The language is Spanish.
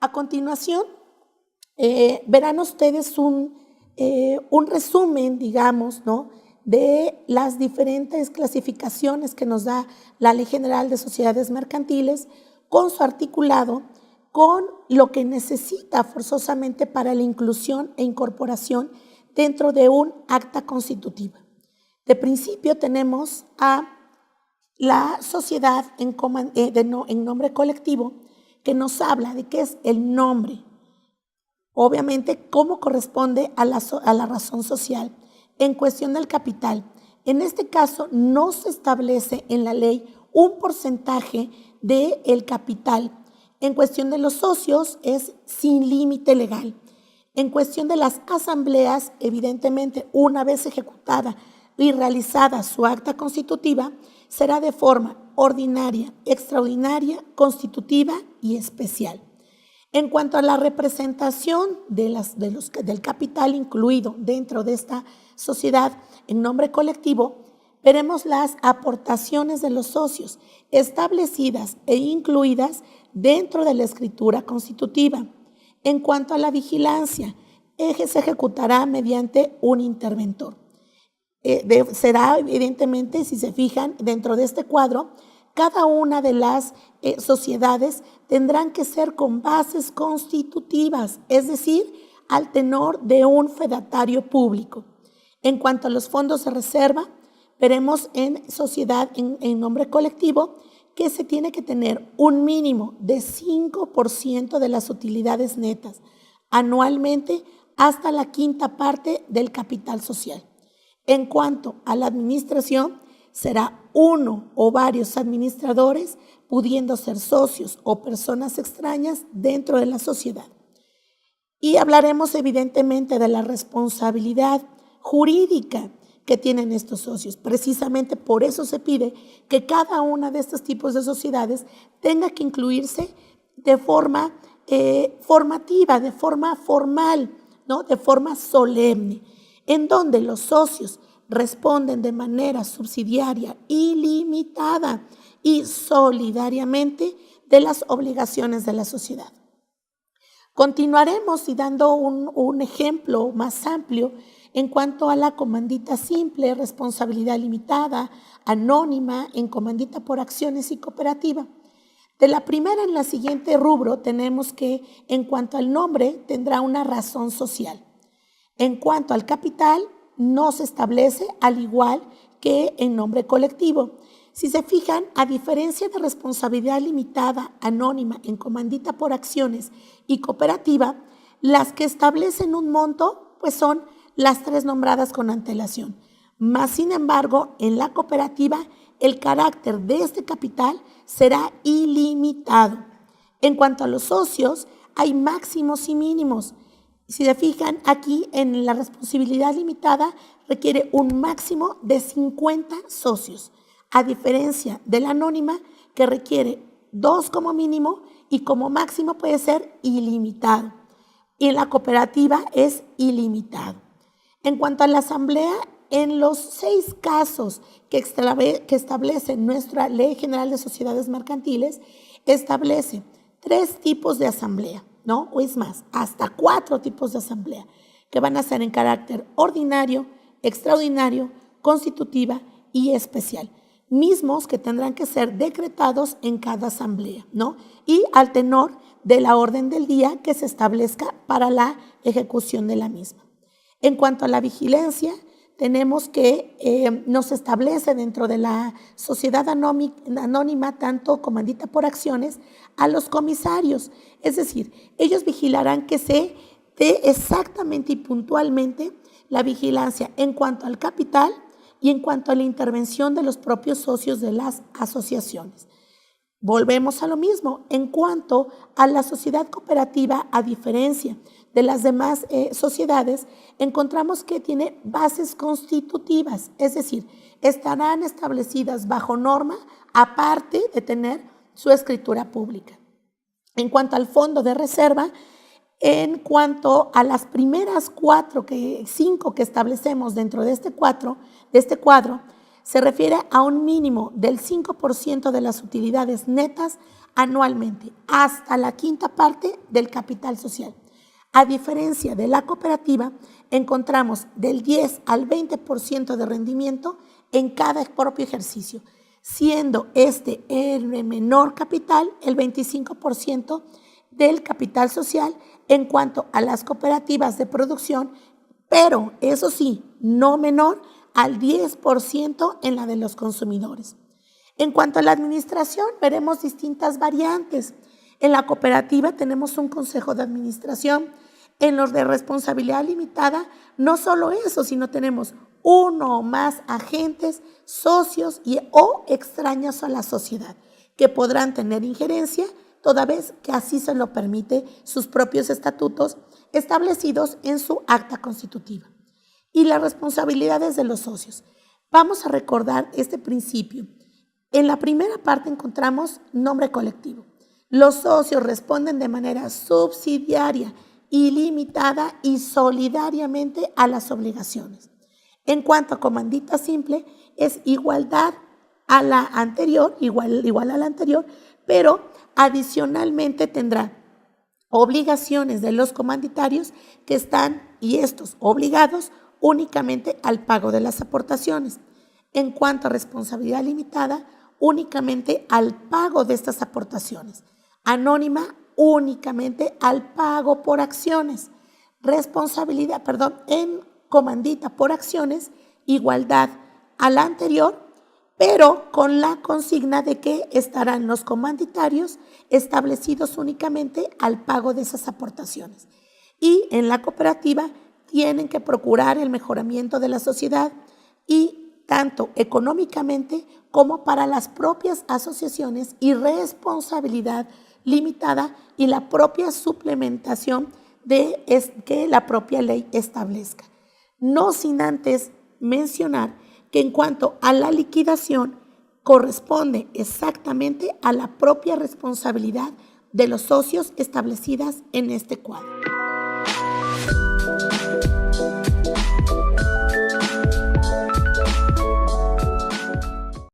A continuación, verán ustedes un resumen, digamos, ¿no?, de las diferentes clasificaciones que nos da la Ley General de Sociedades Mercantiles con su articulado, con lo que necesita forzosamente para la inclusión e incorporación dentro de un acta constitutiva. De principio tenemos a la sociedad en nombre colectivo, que nos habla de qué es el nombre, obviamente cómo corresponde a la razón social. En cuestión del capital, en este caso no se establece en la ley un porcentaje del capital. En cuestión de los socios es sin límite legal. En cuestión de las asambleas, evidentemente, una vez ejecutada y realizada su acta constitutiva, será de forma ordinaria, extraordinaria, constitutiva y especial. En cuanto a la representación del capital incluido dentro de esta sociedad en nombre colectivo, veremos las aportaciones de los socios establecidas e incluidas dentro de la escritura constitutiva. En cuanto a la vigilancia, se ejecutará mediante un interventor. Será evidentemente, si se fijan dentro de este cuadro, cada una de las sociedades tendrán que ser con bases constitutivas, es decir, al tenor de un fedatario público. En cuanto a los fondos de reserva, veremos en sociedad en nombre colectivo que se tiene que tener un mínimo de 5% de las utilidades netas anualmente hasta la quinta parte del capital social. En cuanto a la administración, será uno o varios administradores, pudiendo ser socios o personas extrañas dentro de la sociedad. Y hablaremos evidentemente de la responsabilidad jurídica que tienen estos socios. Precisamente por eso se pide que cada una de estos tipos de sociedades tenga que incluirse de forma formativa, de forma formal, ¿no?, de forma solemne, en donde los socios responden de manera subsidiaria, ilimitada y solidariamente de las obligaciones de la sociedad. Continuaremos y dando un ejemplo más amplio en cuanto a la comandita simple, responsabilidad limitada, anónima, en comandita por acciones y cooperativa. De la primera en la siguiente rubro tenemos que, en cuanto al nombre, tendrá una razón social. En cuanto al capital, no se establece, al igual que en nombre colectivo. Si se fijan, a diferencia de responsabilidad limitada, anónima, en comandita por acciones y cooperativa, las que establecen un monto, pues son las tres nombradas con antelación. Más sin embargo, en la cooperativa, el carácter de este capital será ilimitado. En cuanto a los socios, hay máximos y mínimos. Si se fijan, aquí en la responsabilidad limitada requiere un máximo de 50 socios, a diferencia de la anónima, que requiere 2 como mínimo y como máximo puede ser ilimitado. Y en la cooperativa es ilimitado. En cuanto a la asamblea, en los 6 casos que establece nuestra Ley General de Sociedades Mercantiles, establece 3 tipos de asamblea, ¿no? O es más, hasta 4 tipos de asamblea, que van a ser en carácter ordinario, extraordinario, constitutiva y especial, mismos que tendrán que ser decretados en cada asamblea, ¿no?, y al tenor de la orden del día que se establezca para la ejecución de la misma. En cuanto a la vigilancia, tenemos que nos establece dentro de la sociedad anónima, tanto comandita por acciones, a los comisarios. Es decir, ellos vigilarán que se dé exactamente y puntualmente la vigilancia en cuanto al capital y en cuanto a la intervención de los propios socios de las asociaciones. Volvemos a lo mismo. En cuanto a la sociedad cooperativa, a diferencia de las demás sociedades, encontramos que tiene bases constitutivas, es decir, estarán establecidas bajo norma, aparte de tener su escritura pública. En cuanto al fondo de reserva, en cuanto a las primeras 5 que establecemos dentro de este cuadro, se refiere a un mínimo del 5% de las utilidades netas anualmente, hasta la quinta parte del capital social. A diferencia de la cooperativa, encontramos del 10 al 20% de rendimiento en cada propio ejercicio, siendo este el menor capital, el 25% del capital social en cuanto a las cooperativas de producción, pero eso sí, no menor al 10% en la de los consumidores. En cuanto a la administración, veremos distintas variantes. En la cooperativa tenemos un consejo de administración. En los de responsabilidad limitada, no solo eso, sino tenemos uno o más agentes, socios o extraños a la sociedad, que podrán tener injerencia toda vez que así se lo permite sus propios estatutos establecidos en su acta constitutiva. Y las responsabilidades de los socios. Vamos a recordar este principio. En la primera parte encontramos nombre colectivo. Los socios responden de manera subsidiaria, ilimitada y solidariamente a las obligaciones. En cuanto a comandita simple, es igualdad a la anterior, igual a la anterior, pero adicionalmente tendrá obligaciones de los comanditarios que están, y estos obligados, únicamente al pago de las aportaciones. En cuanto a responsabilidad limitada, únicamente al pago de estas aportaciones. Anónima, únicamente al pago por acciones. En comandita por acciones, igualdad a la anterior, pero con la consigna de que estarán los comanditarios establecidos únicamente al pago de esas aportaciones. Y en la cooperativa tienen que procurar el mejoramiento de la sociedad y tanto económicamente como para las propias asociaciones y responsabilidad limitada y la propia suplementación de que la propia ley establezca. No sin antes mencionar que en cuanto a la liquidación corresponde exactamente a la propia responsabilidad de los socios establecidas en este cuadro.